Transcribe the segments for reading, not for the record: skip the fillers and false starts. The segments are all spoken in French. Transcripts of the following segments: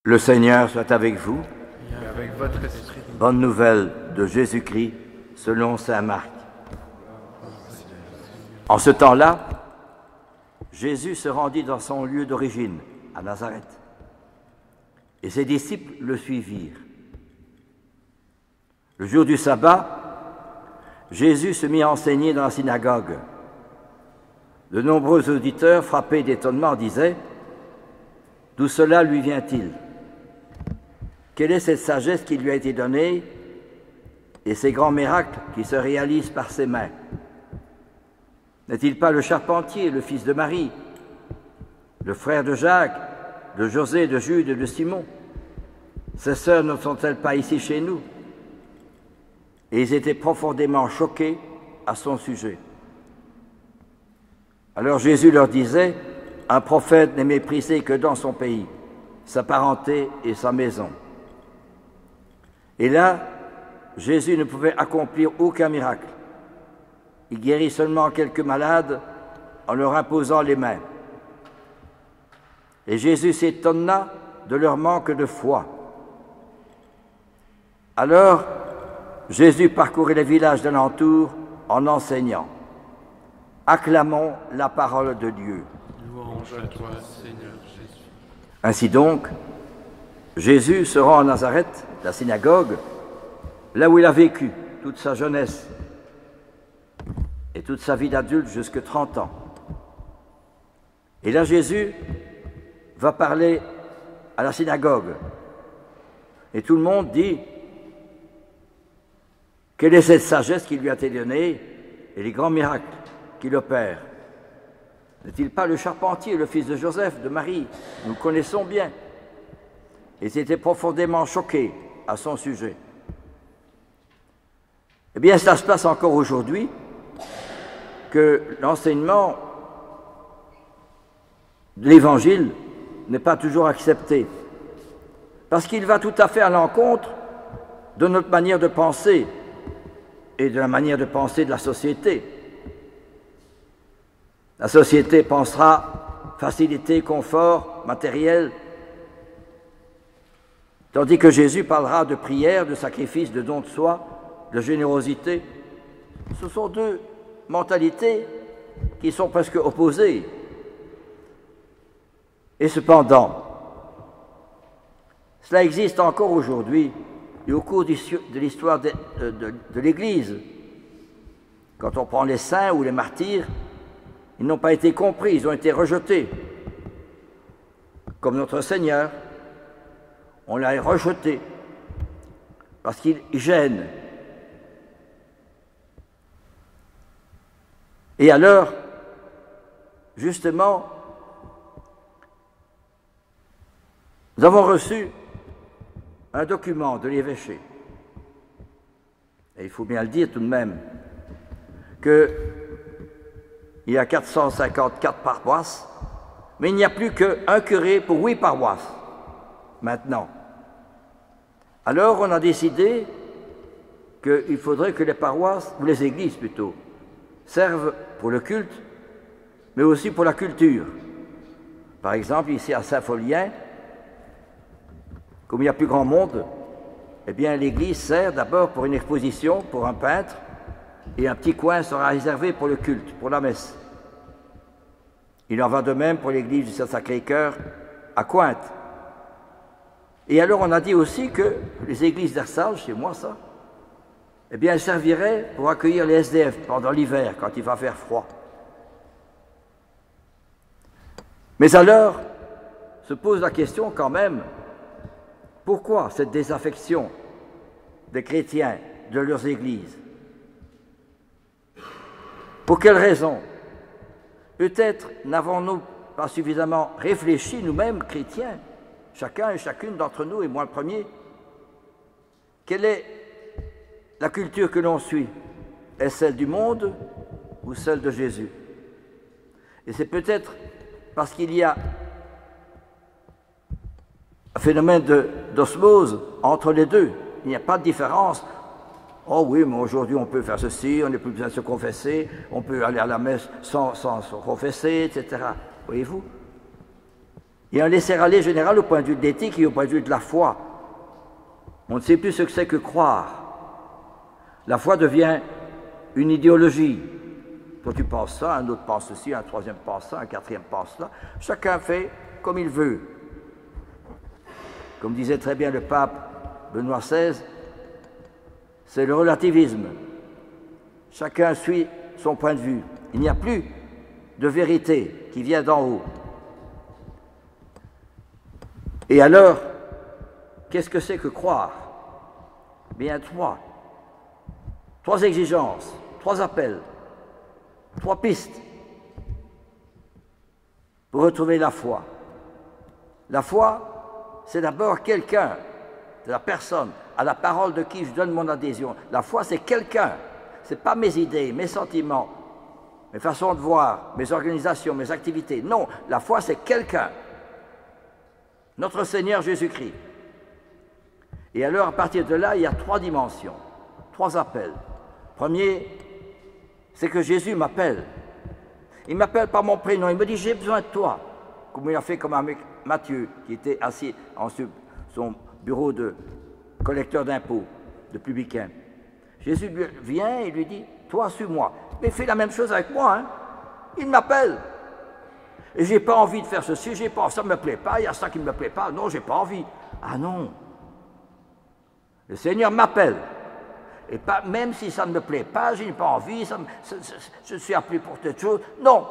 Le Seigneur soit avec vous. Et avec votre esprit. Bonne nouvelle de Jésus-Christ selon saint Marc. En ce temps-là, Jésus se rendit dans son lieu d'origine, à Nazareth, et ses disciples le suivirent. Le jour du sabbat, Jésus se mit à enseigner dans la synagogue. De nombreux auditeurs, frappés d'étonnement, disaient « D'où cela lui vient-il ? Quelle est cette sagesse qui lui a été donnée et ces grands miracles qui se réalisent par ses mains? N'est-il pas le charpentier, le fils de Marie, le frère de Jacques, de José, de Jude et de Simon? Ses sœurs ne sont-elles pas ici chez nous ?» Et ils étaient profondément choqués à son sujet. Alors Jésus leur disait, « Un prophète n'est méprisé que dans son pays, sa parenté et sa maison. » Et là, Jésus ne pouvait accomplir aucun miracle. Il guérit seulement quelques malades en leur imposant les mains. Et Jésus s'étonna de leur manque de foi. Alors, Jésus parcourait les villages d'alentour en enseignant. Acclamons la parole de Dieu. Louange à toi, Seigneur Jésus. Ainsi donc, Jésus se rend à Nazareth, la synagogue, là où il a vécu toute sa jeunesse et toute sa vie d'adulte jusqu'à 30 ans. Et là, Jésus va parler à la synagogue. Et tout le monde dit, quelle est cette sagesse qui lui a été donnée et les grands miracles qu'il opère? N'est-il pas le charpentier, le fils de Joseph, de Marie? Nous le connaissons bien. Ils étaient profondément choqués à son sujet. Eh bien, ça se passe encore aujourd'hui, que l'enseignement de l'Évangile n'est pas toujours accepté, parce qu'il va tout à fait à l'encontre de notre manière de penser et de la manière de penser de la société. La société pensera facilité, confort, matériel, tandis que Jésus parlera de prière, de sacrifice, de don de soi, de générosité. Ce sont deux mentalités qui sont presque opposées. Et cependant, cela existe encore aujourd'hui et au cours de l'histoire de l'Église. Quand on prend les saints ou les martyrs, ils n'ont pas été compris, ils ont été rejetés. Comme notre Seigneur, on l'a rejeté parce qu'il gêne. Et alors, justement, nous avons reçu un document de l'évêché. Et il faut bien le dire tout de même, qu'il y a 454 paroisses, mais il n'y a plus qu'un curé pour 8 paroisses, maintenant. Alors on a décidé qu'il faudrait que les paroisses, ou les églises plutôt, servent pour le culte, mais aussi pour la culture. Par exemple, ici à Saint-Folien, comme il n'y a plus grand monde, eh bien l'église sert d'abord pour une exposition, pour un peintre, et un petit coin sera réservé pour le culte, pour la messe. Il en va de même pour l'église du Saint-Sacré-Cœur à Cointe. Et alors on a dit aussi que les églises d'Ersage, c'est moi ça, eh bien elles serviraient pour accueillir les SDF pendant l'hiver, quand il va faire froid. Mais alors, se pose la question quand même, pourquoi cette désaffection des chrétiens de leurs églises? Pour quelle raison? Peut-être n'avons-nous pas suffisamment réfléchi, nous-mêmes, chrétiens, chacun et chacune d'entre nous, et moi le premier, quelle est la culture que l'on suit? Est-ce celle du monde ou celle de Jésus? Et c'est peut-être parce qu'il y a un phénomène d'osmose entre les deux. Il n'y a pas de différence. Oh oui, mais aujourd'hui on peut faire ceci, on n'est plus besoin de se confesser, on peut aller à la messe sans se confesser, etc. Voyez-vous? Et un laisser-aller général au point de vue de l'éthique et au point de vue de la foi. On ne sait plus ce que c'est que croire. La foi devient une idéologie. Toi tu penses ça, un autre pense ceci, un troisième pense ça, un quatrième pense ça. Chacun fait comme il veut. Comme disait très bien le pape Benoît XVI, c'est le relativisme. Chacun suit son point de vue. Il n'y a plus de vérité qui vient d'en haut. Et alors, qu'est-ce que c'est que croire? Bien, trois exigences, trois appels, trois pistes pour retrouver la foi. La foi, c'est d'abord quelqu'un, c'est la personne, à la parole de qui je donne mon adhésion. La foi, c'est quelqu'un, ce n'est pas mes idées, mes sentiments, mes façons de voir, mes organisations, mes activités. Non, la foi, c'est quelqu'un. Notre Seigneur Jésus-Christ. Et alors, à partir de là, il y a trois dimensions, trois appels. Premier, c'est que Jésus m'appelle. Il m'appelle par mon prénom. Il me dit, j'ai besoin de toi. Comme il a fait comme avec Matthieu, qui était assis en son bureau de collecteur d'impôts, de publicain. Jésus vient et lui dit, toi, suis-moi. Mais fais la même chose avec moi. Hein. Il m'appelle. Et j'ai pas envie de faire ceci, j'ai pas, ça ne me plaît pas, il y a ça qui ne me plaît pas. Non, j'ai pas envie. Ah non. Le Seigneur m'appelle. Et pas, même si ça ne me plaît pas, je n'ai pas envie, je suis appelé pour cette chose. Non.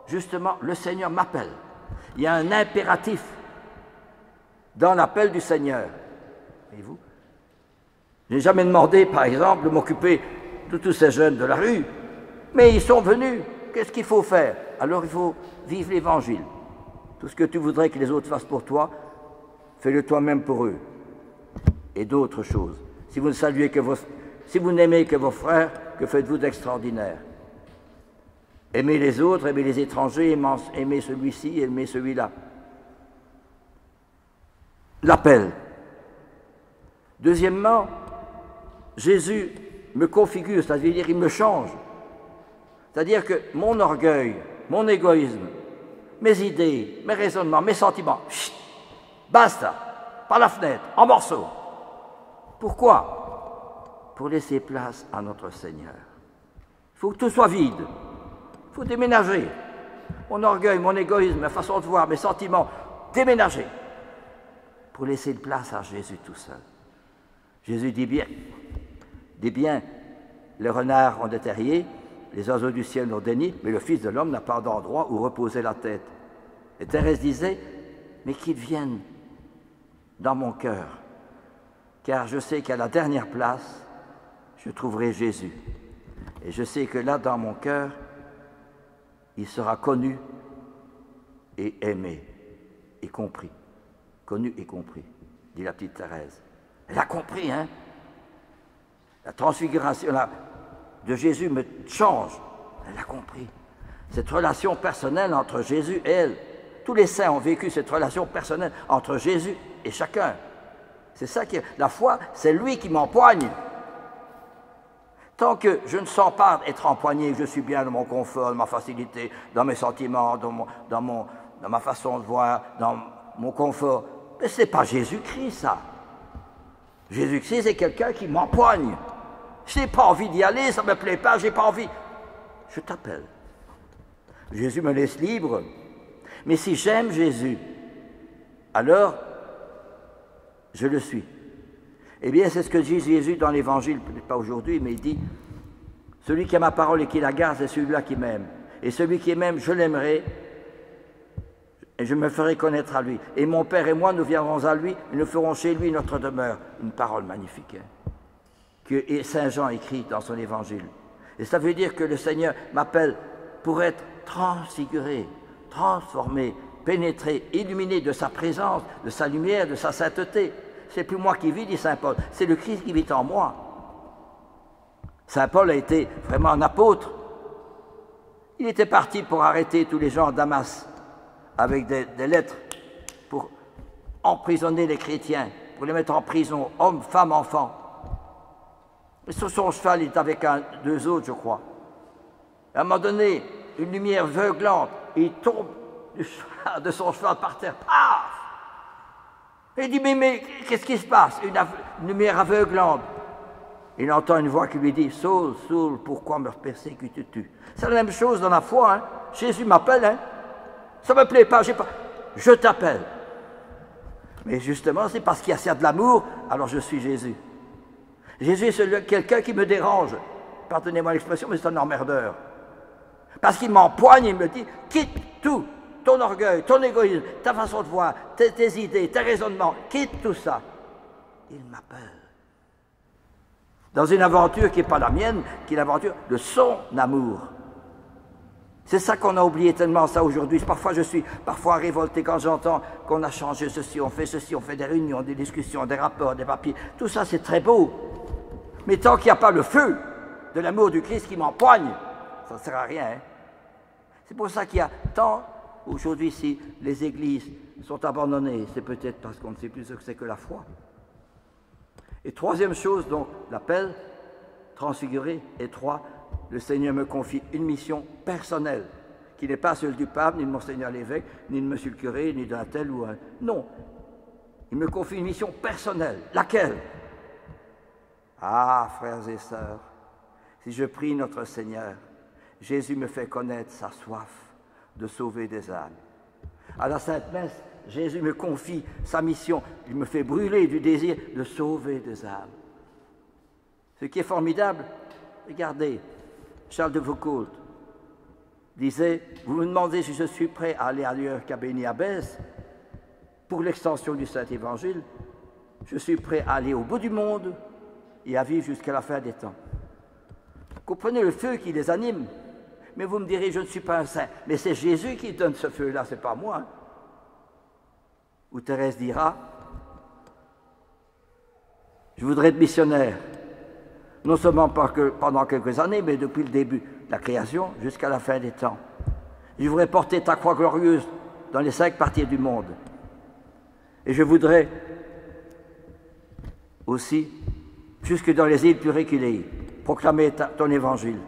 Justement, le Seigneur m'appelle. Il y a un impératif dans l'appel du Seigneur. Voyez-vous? Je n'ai jamais demandé, par exemple, de m'occuper de tous ces jeunes de la rue. Mais ils sont venus. Qu'est-ce qu'il faut faire? Alors il faut vivre l'Évangile. Tout ce que tu voudrais que les autres fassent pour toi, fais-le toi-même pour eux. Et d'autres choses. Si vous ne saluez que si vous n'aimez que vos frères, que faites-vous d'extraordinaire? Aimez les autres, aimez les étrangers, aimez celui-ci, aimez celui-là. L'appel. Deuxièmement, Jésus me configure, c'est-à-dire il me change. C'est-à-dire que mon orgueil, mon égoïsme, mes idées, mes raisonnements, mes sentiments, chut, basta, par la fenêtre, en morceaux. Pourquoi? Pour laisser place à notre Seigneur. Il faut que tout soit vide. Il faut déménager. Mon orgueil, mon égoïsme, ma façon de voir, mes sentiments, déménager. Pour laisser place à Jésus tout seul. Jésus dit bien, les renards ont des terriers, les oiseaux du ciel ont des nids, mais le Fils de l'homme n'a pas d'endroit où reposer la tête. Et Thérèse disait, mais qu'ils viennent dans mon cœur, car je sais qu'à la dernière place, je trouverai Jésus. Et je sais que là, dans mon cœur, il sera connu et aimé et compris. Connu et compris, dit la petite Thérèse. Elle a compris, hein? La transfiguration de Jésus me change. Elle a compris. Cette relation personnelle entre Jésus et elle. Tous les saints ont vécu cette relation personnelle entre Jésus et chacun. C'est ça qui est. La foi, c'est lui qui m'empoigne. Tant que je ne sens pas être empoigné, que je suis bien dans mon confort, dans ma facilité, dans mes sentiments, dans ma façon de voir, dans mon confort, mais ce n'est pas Jésus-Christ, ça. Jésus-Christ, c'est quelqu'un qui m'empoigne. Je n'ai pas envie d'y aller, ça ne me plaît pas, je n'ai pas envie. Je t'appelle. Jésus me laisse libre. Mais si j'aime Jésus, alors je le suis. Eh bien, c'est ce que dit Jésus dans l'Évangile, peut-être pas aujourd'hui, mais il dit « Celui qui a ma parole et qui la garde, c'est celui-là qui m'aime. Et celui qui m'aime, je l'aimerai, et je me ferai connaître à lui. Et mon Père et moi, nous viendrons à lui, et nous ferons chez lui notre demeure. » Une parole magnifique, hein, que Saint Jean écrit dans son Évangile. Et ça veut dire que le Seigneur m'appelle pour être transfiguré, transformé, pénétré, illuminé de sa présence, de sa lumière, de sa sainteté. C'est plus moi qui vis, dit saint Paul, c'est le Christ qui vit en moi. Saint Paul a été vraiment un apôtre. Il était parti pour arrêter tous les gens à Damas avec des lettres pour emprisonner les chrétiens, pour les mettre en prison, hommes, femmes, enfants. Et sur son cheval, il est avec deux autres, je crois. À un moment donné, une lumière aveuglante, il tombe de son cheval par terre. Paf! Et il dit, mais qu'est-ce qui se passe? Une lumière aveuglante. Il entend une voix qui lui dit, Saul, Saul, pourquoi me persécutes-tu? C'est la même chose dans la foi. Hein? Jésus m'appelle, hein? Ça ne me plaît pas, je t'appelle. Mais justement, c'est parce qu'il y a de l'amour, alors je suis Jésus. Jésus, c'est quelqu'un qui me dérange. Pardonnez-moi l'expression, mais c'est un emmerdeur. Parce qu'il m'empoigne, il me dit, quitte tout, ton orgueil, ton égoïsme, ta façon de voir, tes idées, tes raisonnements, quitte tout ça. Il m'appelle. Dans une aventure qui n'est pas la mienne, qui est l'aventure de son amour. C'est ça qu'on a oublié tellement, ça, aujourd'hui. Parfois, je suis révolté quand j'entends qu'on a changé ceci, on fait des réunions, des discussions, des rapports, des papiers. Tout ça, c'est très beau. Mais tant qu'il n'y a pas le feu de l'amour du Christ qui m'empoigne, ça ne sert à rien. Hein? C'est pour ça qu'il y a tant, aujourd'hui, si les églises sont abandonnées, c'est peut-être parce qu'on ne sait plus ce que c'est que la foi. Et troisième chose, donc, l'appel transfiguré. Et 3, le Seigneur me confie une mission personnelle, qui n'est pas celle du pape, ni de Monseigneur l'évêque, ni de monsieur le curé, ni d'un tel ou un... Non, il me confie une mission personnelle. Laquelle? Ah, frères et sœurs, si je prie notre Seigneur, Jésus me fait connaître sa soif de sauver des âmes. À la Sainte Messe, Jésus me confie sa mission. Il me fait brûler du désir de sauver des âmes. Ce qui est formidable, regardez, Charles de Foucault disait, vous me demandez si je suis prêt à aller ailleurs qu'à Béni-Abbès pour l'extension du Saint-Évangile, je suis prêt à aller au bout du monde et à vivre jusqu'à la fin des temps. Vous comprenez le feu qui les anime. Mais vous me direz, je ne suis pas un saint. Mais c'est Jésus qui donne ce feu-là, ce n'est pas moi. Hein. Ou Thérèse dira, je voudrais être missionnaire, non seulement pendant quelques années, mais depuis le début de la création jusqu'à la fin des temps. Je voudrais porter ta croix glorieuse dans les 5 parties du monde. Et je voudrais aussi, jusque dans les îles plus reculées, proclamer ton évangile.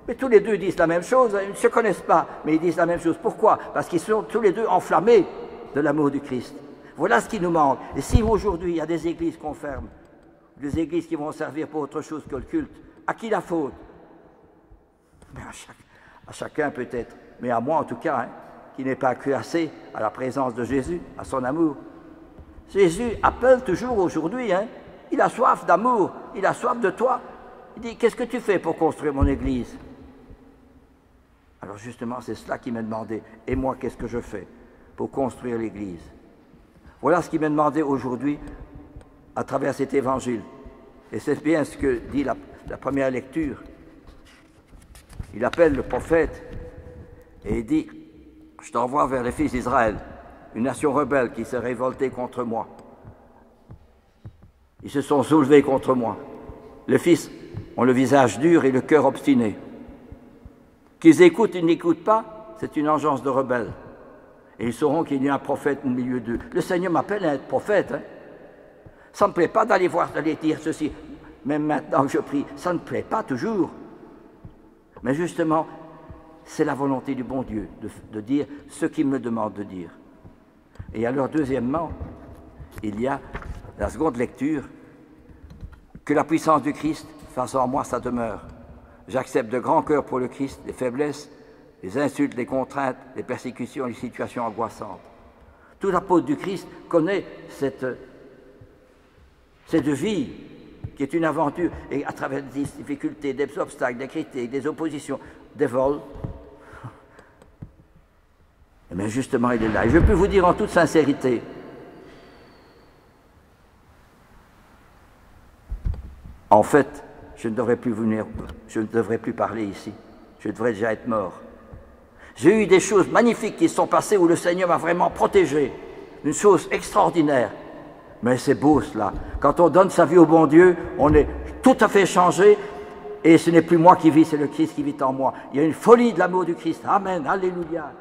Mais tous les deux disent la même chose, ils ne se connaissent pas, mais ils disent la même chose. Pourquoi? Parce qu'ils sont tous les deux enflammés de l'amour du Christ. Voilà ce qui nous manque. Et si aujourd'hui il y a des églises qu'on ferme, des églises qui vont servir pour autre chose que le culte, à qui la faute? Mais à chacun peut-être, mais à moi en tout cas, hein, qui n'est pas cru assez à la présence de Jésus, à son amour. Jésus appelle toujours aujourd'hui, hein, il a soif d'amour, il a soif de toi. Il dit, qu'est-ce que tu fais pour construire mon église? Alors justement, c'est cela qui m'est demandé. Et moi, qu'est-ce que je fais pour construire l'église? Voilà ce qui m'est demandé aujourd'hui à travers cet évangile. Et c'est bien ce que dit la première lecture. Il appelle le prophète et il dit, je t'envoie vers les fils d'Israël, une nation rebelle qui s'est révoltée contre moi. Ils se sont soulevés contre moi. Les fils ont le visage dur et le cœur obstiné. Qu'ils écoutent, ils n'écoutent pas, c'est une engeance de rebelles. Et ils sauront qu'il y a un prophète au milieu d'eux. Le Seigneur m'appelle à être prophète. Hein. Ça ne me plaît pas d'aller dire ceci, même maintenant que je prie. Ça ne me plaît pas toujours. Mais justement, c'est la volonté du bon Dieu de dire ce qu'il me demande de dire. Et alors, deuxièmement, il y a la seconde lecture, que la puissance du Christ fasse en moi sa demeure. J'accepte de grand cœur pour le Christ les faiblesses, les insultes, les contraintes, les persécutions, les situations angoissantes. Tout apôtre du Christ connaît cette vie qui est une aventure, et à travers des difficultés, des obstacles, des critiques, des oppositions, des vols. Et bien justement, il est là. Et je peux vous dire en toute sincérité, en fait, je ne devrais plus venir, je ne devrais plus parler ici. Je devrais déjà être mort. J'ai eu des choses magnifiques qui sont passées où le Seigneur m'a vraiment protégé. Une chose extraordinaire. Mais c'est beau cela. Quand on donne sa vie au bon Dieu, on est tout à fait changé. Et ce n'est plus moi qui vis, c'est le Christ qui vit en moi. Il y a une folie de l'amour du Christ. Amen, alléluia.